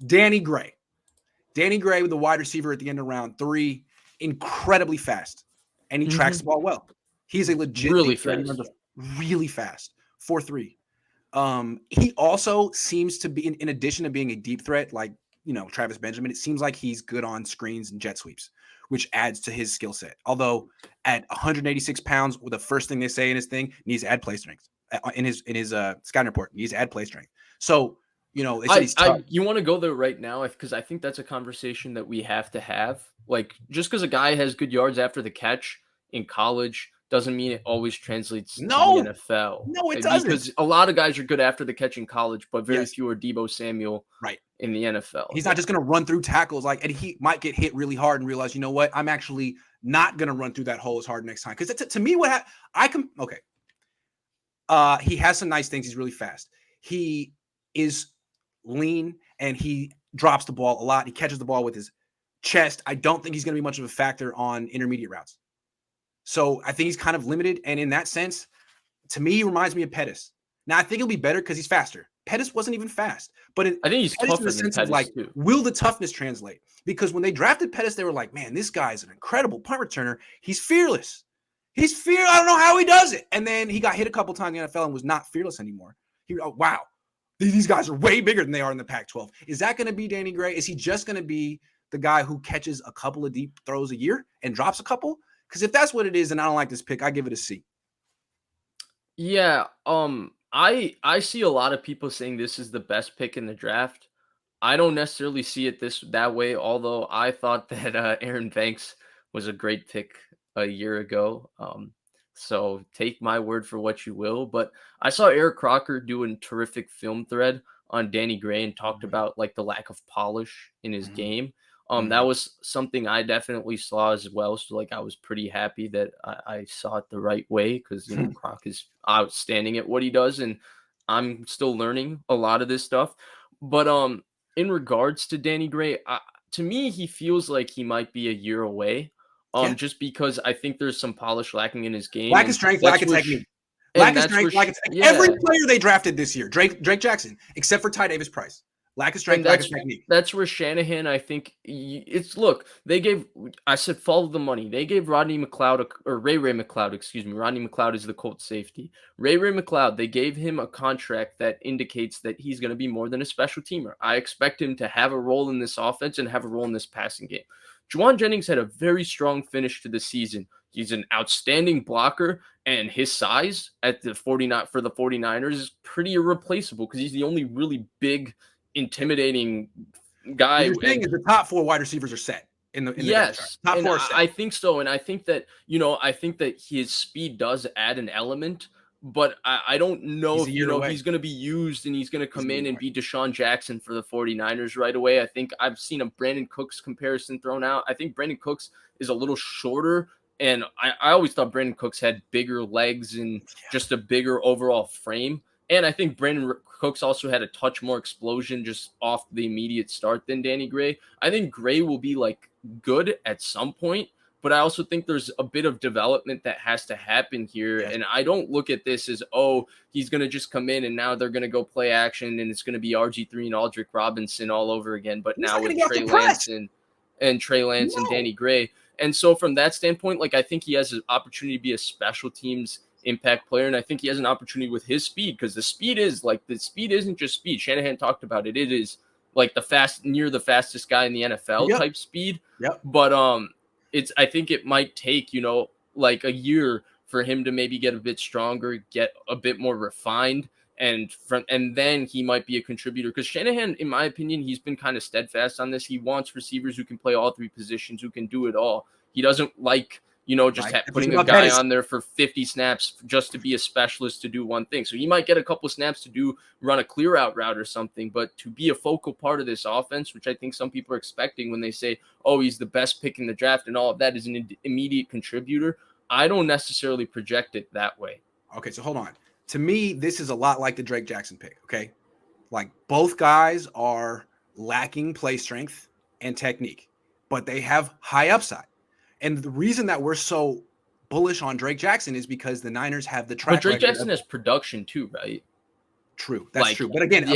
Danny Gray. Danny Gray with the wide receiver at the end of round 3, incredibly fast, and he tracks the ball well. He's a legit really deep threat. He fast. runs really fast, 4.3. He also seems to be, in addition to being a deep threat, like Travis Benjamin, it seems like he's good on screens and jet sweeps, which adds to his skill set. Although at 186 pounds, the first thing they say in his thing, needs to add play strength. In his scouting report, needs to add play strength. So they said he's tough. You want to go there right now because I think that's a conversation that we have to have. Like, just because a guy has good yards after the catch in college doesn't mean it always translates to the NFL. No, it doesn't. Because a lot of guys are good after the catch in college, but very few are Debo Samuel in the NFL. He's not just going to run through tackles, and he might get hit really hard and realize, you know what, I'm actually not going to run through that hole as hard next time. Because to me, he has some nice things. He's really fast. He is lean, and he drops the ball a lot. He catches the ball with his chest. I don't think he's going to be much of a factor on intermediate routes. So I think he's kind of limited. And in that sense, to me, he reminds me of Pettis. Now, I think he'll be better because he's faster. Pettis wasn't even fast. But I think he's tougher in the sense of too. Will the toughness translate? Because when they drafted Pettis, they were like, man, this guy is an incredible punt returner. He's fearless. I don't know how he does it. And then he got hit a couple times in the NFL and was not fearless anymore. Wow. These guys are way bigger than they are in the Pac-12. Is that going to be Danny Gray? Is he just going to be the guy who catches a couple of deep throws a year and drops a couple? Because if that's what it is, and I don't like this pick, I give it a C. Yeah, I see a lot of people saying this is the best pick in the draft. I don't necessarily see it that way, although I thought that Aaron Banks was a great pick a year ago. So take my word for what you will. But I saw Eric Crocker do a terrific film thread on Danny Gray and talked about like the lack of polish in his game. That was something I definitely saw as well. So like I was pretty happy that I saw it the right way because Croc is outstanding at what he does, and I'm still learning a lot of this stuff. But in regards to Danny Gray, to me he feels like he might be a year away. Just because I think there's some polish lacking in his game. Lack of strength, lack of technique. Lack of strength, lack of technique. Every player they drafted this year, Drake Jackson, except for Ty Davis Price. Lack of strength, lack of technique. That's where Shanahan, I think, I said follow the money. They gave Ray McLeod, excuse me. Rodney McLeod is the Colts safety. Ray McLeod, they gave him a contract that indicates that he's going to be more than a special teamer. I expect him to have a role in this offense and have a role in this passing game. Juan Jennings had a very strong finish to the season. He's an outstanding blocker, and his size at the 49 for the 49ers is pretty irreplaceable because he's the only really big, intimidating guy. What you're saying is the top 4 wide receivers are set in the yes, top 4 set. I think so, and I think that his speed does add an element. But I don't know if he's going to be used and he's going to come in and be Deshaun Jackson for the 49ers right away. I think I've seen a Brandon Cooks comparison thrown out. I think Brandon Cooks is a little shorter, and I always thought Brandon Cooks had bigger legs and just a bigger overall frame. And I think Brandon Cooks also had a touch more explosion just off the immediate start than Danny Gray. I think Gray will be like good at some point. But I also think there's a bit of development that has to happen here. And I don't look at this as, he's going to just come in and now they're going to go play action and it's going to be RG3 and Aldrick Robinson all over again. But now with Trey Lance and Danny Gray. And so from that standpoint, like I think he has an opportunity to be a special teams impact player. And I think he has an opportunity with his speed because the speed isn't just speed. Shanahan talked about it. It is like the fastest guy in the NFL type speed. Yep. But, I think it might take, like a year for him to maybe get a bit stronger, get a bit more refined, and then he might be a contributor. Because Shanahan, in my opinion, he's been kind of steadfast on this. He wants receivers who can play all 3 positions, who can do it all. He doesn't like, putting a guy on there for 50 snaps just to be a specialist to do one thing. So he might get a couple snaps to run a clear out route or something, but to be a focal part of this offense, which I think some people are expecting when they say, he's the best pick in the draft and all of that is an immediate contributor. I don't necessarily project it that way. Okay, so hold on. To me, this is a lot like the Drake Jackson pick, okay? Like both guys are lacking play strength and technique, but they have high upside. And the reason that we're so bullish on Drake Jackson is because the Niners have the track record. But Drake Jackson has production too, right? True. That's true. But again,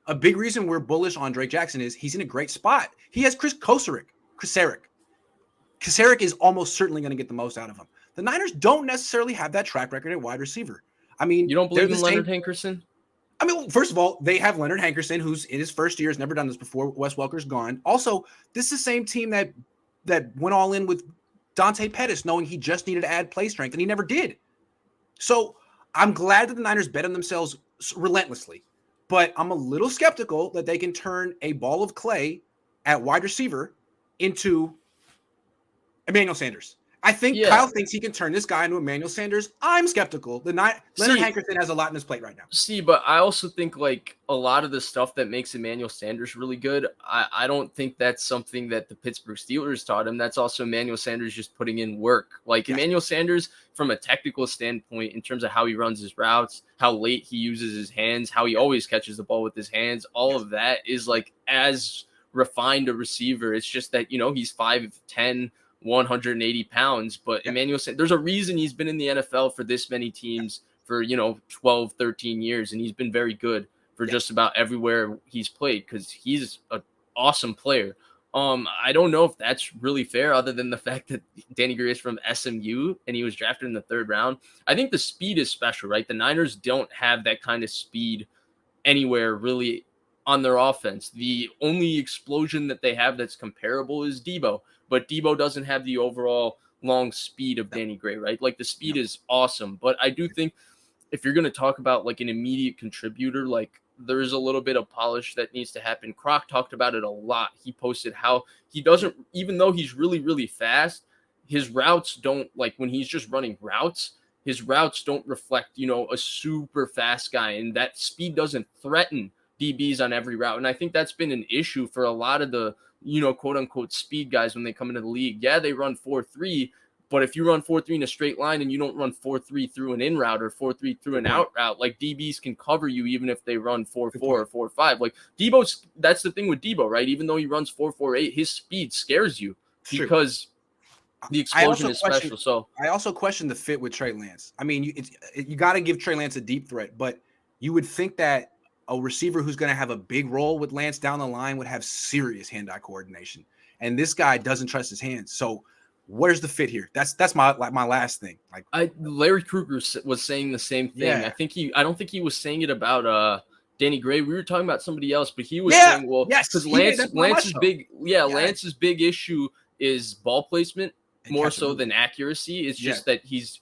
a big reason we're bullish on Drake Jackson is he's in a great spot. He has Chris Kocurek. Kocurek is almost certainly going to get the most out of him. The Niners don't necessarily have that track record at wide receiver. I mean, you don't believe in Leonard Hankerson? I mean, first of all, they have Leonard Hankerson, who's in his first year, has never done this before. Wes Welker's gone. Also, this is the same team that went all in with Dante Pettis, knowing he just needed to add play strength, and he never did. So I'm glad that the Niners bet on themselves relentlessly, but I'm a little skeptical that they can turn a ball of clay at wide receiver into Emmanuel Sanders. I think Kyle thinks he can turn this guy into Emmanuel Sanders. I'm skeptical. Leonard Hankerson has a lot in his plate right now. But I also think like a lot of the stuff that makes Emmanuel Sanders really good, I don't think that's something that the Pittsburgh Steelers taught him. That's also Emmanuel Sanders just putting in work. Like Emmanuel Sanders, from a technical standpoint, in terms of how he runs his routes, how late he uses his hands, how he always catches the ball with his hands, all of that is like as refined a receiver. It's just that, he's 5'10", 180 pounds, but Emmanuel Sanders, there's a reason he's been in the NFL for this many teams for 12, 13 years, and he's been very good for just about everywhere he's played because he's an awesome player. I don't know if that's really fair, other than the fact that Danny Gray is from SMU and he was drafted in the 3rd round. I think the speed is special, right? The Niners don't have that kind of speed anywhere really on their offense. The only explosion that they have that's comparable is Debo. But Debo doesn't have the overall long speed of Danny Gray, right? Like the speed is awesome. But I do think if you're going to talk about like an immediate contributor, like there's a little bit of polish that needs to happen. Croc talked about it a lot. He posted how he doesn't, even though he's really, really fast, his routes don't, like when he's just running routes, his routes don't reflect, a super fast guy. And that speed doesn't threaten DBs on every route. And I think that's been an issue for a lot of the, quote unquote speed guys when they come into the league. Yeah, they run 4.3, but if you run 4.3 in a straight line and you don't run 4.3 through an in route or 4.3 through an out route, like DBs can cover you even if they run 4.4 or 4.5. Like that's the thing with Debo, right? Even though he runs 4.48, his speed scares you because the explosion is special. So I also question the fit with Trey Lance. I mean, you got to give Trey Lance a deep threat, but you would think that a receiver who's going to have a big role with Lance down the line would have serious hand-eye coordination. And this guy doesn't trust his hands. So where's the fit here? That's my last thing. Larry Krueger was saying the same thing. Yeah. I don't think he was saying it about Danny Gray. We were talking about somebody else, but he was saying, well, because Lance's big issue is ball placement more so than accuracy. It's just that he's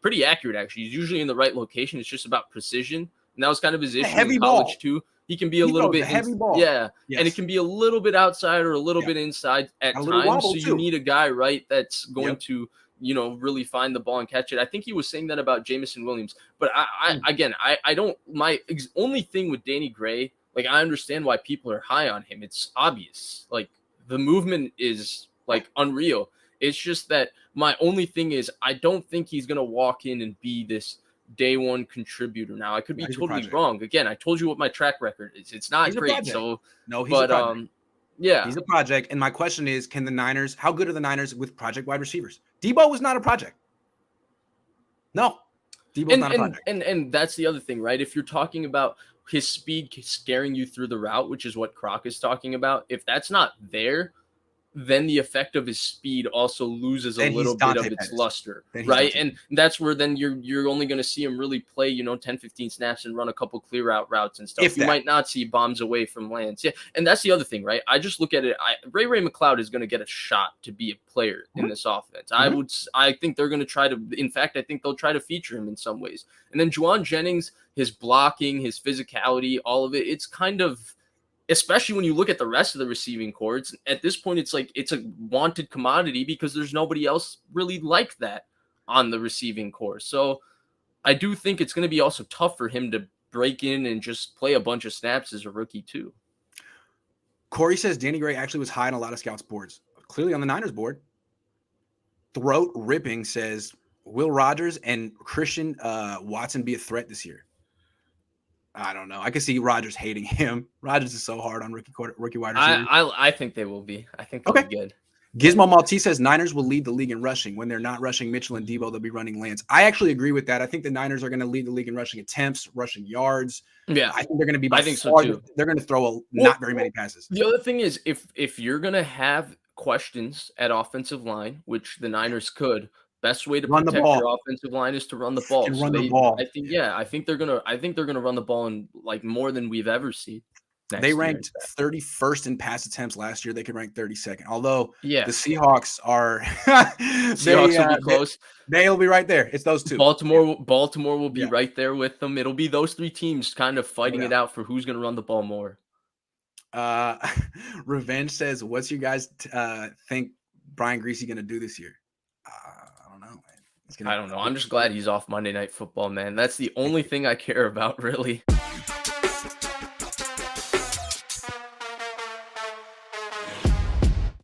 pretty accurate, actually. He's usually in the right location. It's just about precision. And that was kind of his issue in college too. He can be a little bit heavy ball. Yeah. Yes. And it can be a little bit outside or a little bit inside at times. So you need a guy, right, that's going to, really find the ball and catch it. I think he was saying that about Jamison Williams. But I don't, my only thing with Danny Gray, like I understand why people are high on him. It's obvious. Like the movement is like unreal. It's just that my only thing is I don't think he's going to walk in and be this day one contributor. Now I could be totally wrong. Again, I told you what my track record is. It's not great. So no, he's a project. He's a project. And my question is, how good are the Niners with project wide receivers? Debo was not a project. No, Debo's not a project. And that's the other thing, right? If you're talking about his speed scaring you through the route, which is what Croc is talking about, if that's not there, then the effect of his speed also loses a little bit of its luster, right? And that's where then you're only going to see him really play, 10, 15 snaps and run a couple clear out routes and stuff. You might not see bombs away from Lance. Yeah, and that's the other thing, right? I just look at it. Ray McLeod is going to get a shot to be a player in this offense. I think they're going to try to. In fact, I think they'll try to feature him in some ways. And then Juan Jennings, his blocking, his physicality, all of it. It's kind of. Especially when you look at the rest of the receiving corps, at this point, it's like it's a wanted commodity because there's nobody else really like that on the receiving corps. So I do think it's going to be also tough for him to break in and just play a bunch of snaps as a rookie too. Corey says Danny Gray actually was high on a lot of scouts' boards, clearly on the Niners board. Throat Ripping says, will Rodgers and Christian Watson be a threat this year? I don't know. I can see Rodgers hating him. Rodgers is so hard on rookie wide receivers. I think they will be. I think they'll be good. Gizmo Maltese says Niners will lead the league in rushing. When they're not rushing Mitchell and Debo, they'll be running Lance. I actually agree with that. I think the Niners are going to lead the league in rushing attempts, rushing yards. Yeah, I think they're going to be I think so too. They're going to throw not very many passes. The other thing is if you're going to have questions at offensive line, which the Niners could, best way to protect your offensive line is to run the ball. I think they're gonna run the ball in like more than we've ever seen. They ranked 31st in pass attempts last year. They could rank 32nd. Although the Seahawks are Seahawks will be close. They'll be right there. It's those two. Baltimore will be right there with them. It'll be those three teams kind of fighting it out for who's gonna run the ball more. Revenge says, "What's you guys think Brian Griese gonna do this year?" I don't know, man. I don't know. I'm just glad he's off Monday Night Football, man. That's the only thing I care about, really.